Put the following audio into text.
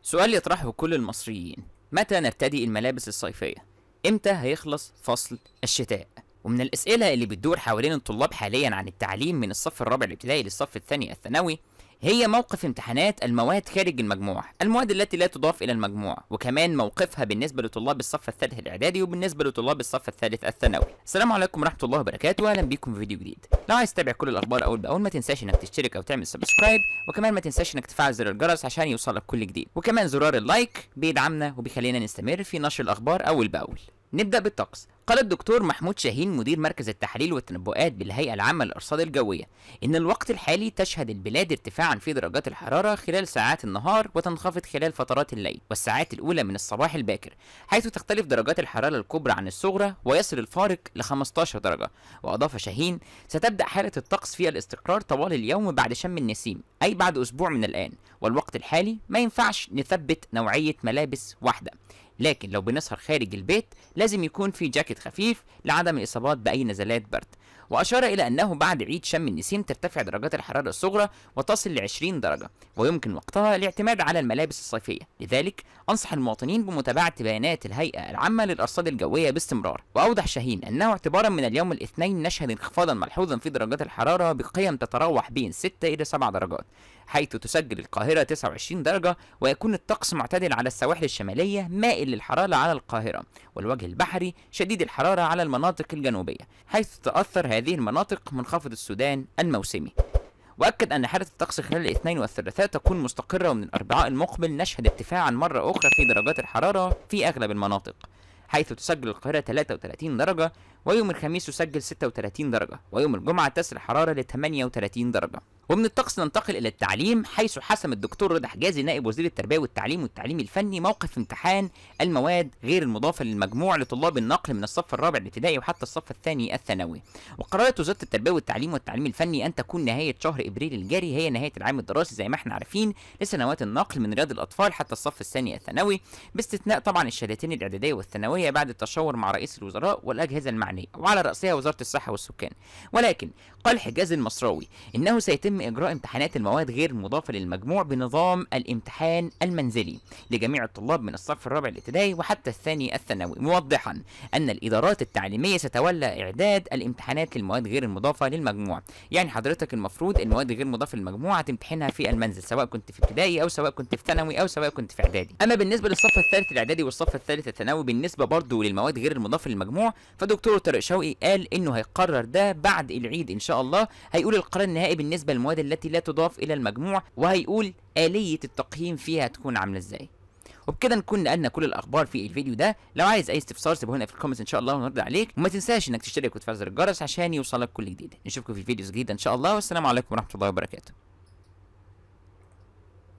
سؤال يطرحه كل المصريين: متى نرتدي الملابس الصيفية؟ امتى هيخلص فصل الشتاء؟ ومن الأسئلة اللي بتدور حوالين الطلاب حاليا عن التعليم من الصف الرابع الابتدائي للصف الثاني الثانوي هي موقف امتحانات المواد خارج المجموع، المواد التي لا تضاف إلى المجموع، وكمان موقفها بالنسبة لطلاب الصف الثالث الإعدادي وبالنسبة لطلاب الصف الثالث الثانوي. السلام عليكم ورحمة الله وبركاته، أهلا بيكم في فيديو جديد. لو عايز تتابع كل الأخبار أول بأول ما تنساش إنك تشترك أو تعمل سبسكرايب، وكمان ما تنساش إنك تفعل زر الجرس عشان يوصلك كل جديد، وكمان زرار اللايك بيدعمنا وبيخلينا نستمر في نشر الأخبار أول بأول. نبدأ بالطقس. قال الدكتور محمود شاهين مدير مركز التحليل والتنبؤات بالهيئة العامة للأرصاد الجوية إن الوقت الحالي تشهد البلاد ارتفاعا في درجات الحرارة خلال ساعات النهار وتنخفض خلال فترات الليل والساعات الأولى من الصباح الباكر، حيث تختلف درجات الحرارة الكبرى عن الصغرى ويصل الفارق ل 15 درجة. وأضاف شاهين: ستبدأ حالة الطقس في الاستقرار طوال اليوم بعد شم النسيم، أي بعد أسبوع من الآن، والوقت الحالي ما ينفعش نثبت نوعية ملابس واحدة، لكن لو بنسهر خارج البيت لازم يكون في جاكيت خفيف لعدم الإصابات بأي نزلات برد. وأشار إلى أنه بعد عيد شم النسيم ترتفع درجات الحرارة الصغرى وتصل ل 20 درجة، ويمكن وقتها الاعتماد على الملابس الصيفية، لذلك أنصح المواطنين بمتابعة بيانات الهيئة العامة للأرصاد الجوية باستمرار. وأوضح شاهين أنه اعتبارا من اليوم الاثنين نشهد انخفاضا ملحوظا في درجات الحرارة بقيم تتراوح بين 6 إلى 7 درجات، حيث تسجل القاهرة 29 درجة، ويكون الطقس معتدل على السواحل الشمالية مائل للحرارة على القاهرة، والوجه البحري شديد الحرارة على المناطق الجنوبية، حيث تتأثر هذه المناطق منخفض السودان الموسمي. وأكد أن حالة الطقس خلال الاثنين والثلاثاء تكون مستقرة، ومن الأربعاء المقبل نشهد ارتفاعا مرة أخرى في درجات الحرارة في أغلب المناطق، حيث تسجل القاهرة 33 درجة، ويوم الخميس تسجل 36 درجة، ويوم الجمعة تصل الحرارة ل 38 درجة. ومن الطقس ننتقل إلى التعليم، حيث حسم الدكتور رضا حجازي نائب وزير التربية والتعليم الفني موقف امتحان المواد غير المضافة للمجموع لطلاب النقل من الصف الرابع الابتدائي وحتى الصف الثاني الثانوي. وقررت وزارة التربية والتعليم الفني أن تكون نهاية شهر إبريل الجاري هي نهاية العام الدراسي زي ما احنا عارفين لسنوات النقل من رياض الأطفال حتى الصف الثاني الثانوي، باستثناء طبعا الشهادتين الإعدادية والثانوية بعد التشاور مع رئيس الوزراء والأجهزة المعنية، وعلى رأسها وزارة الصحة والسكان. ولكن قال حجازي المصراوي إنه سيتم إجراء امتحانات المواد غير المضافة للمجموع بنظام الامتحان المنزلي لجميع الطلاب من الصف الرابع الابتدائي وحتى الثاني الثانوي، موضحا أن الإدارات التعليمية ستولى إعداد الامتحانات للمواد غير المضافة للمجموع. يعني حضرتك المفروض المواد غير المضافة للمجموع هتمتحنها في المنزل، سواء كنت في ابتدائي أو سواء كنت في ثانوي أو سواء كنت في إعدادي. أما بالنسبة للصف الثالث الإعدادي والصف الثالث الثانوي بالنسبة برضه للمواد غير المضافة للمجموع، فدكتور طارق شوقي قال إنه هيقرر ده بعد العيد إن شاء الله، هيقول القرار النهائي بالنسبة للمواد التي لا تضاف إلى المجموع، وهيقول آلية التقييم فيها هتكون عاملة إزاي. وبكده نكون نقلنا كل الاخبار في الفيديو ده. لو عايز اي استفسار سيبه هنا في الكومنتس ان شاء الله ونرد عليك، وما تنساش انك تشترك وتفعل زر الجرس عشان يوصلك كل جديد. نشوفكم في فيديوز جديده ان شاء الله، والسلام عليكم ورحمه الله وبركاته.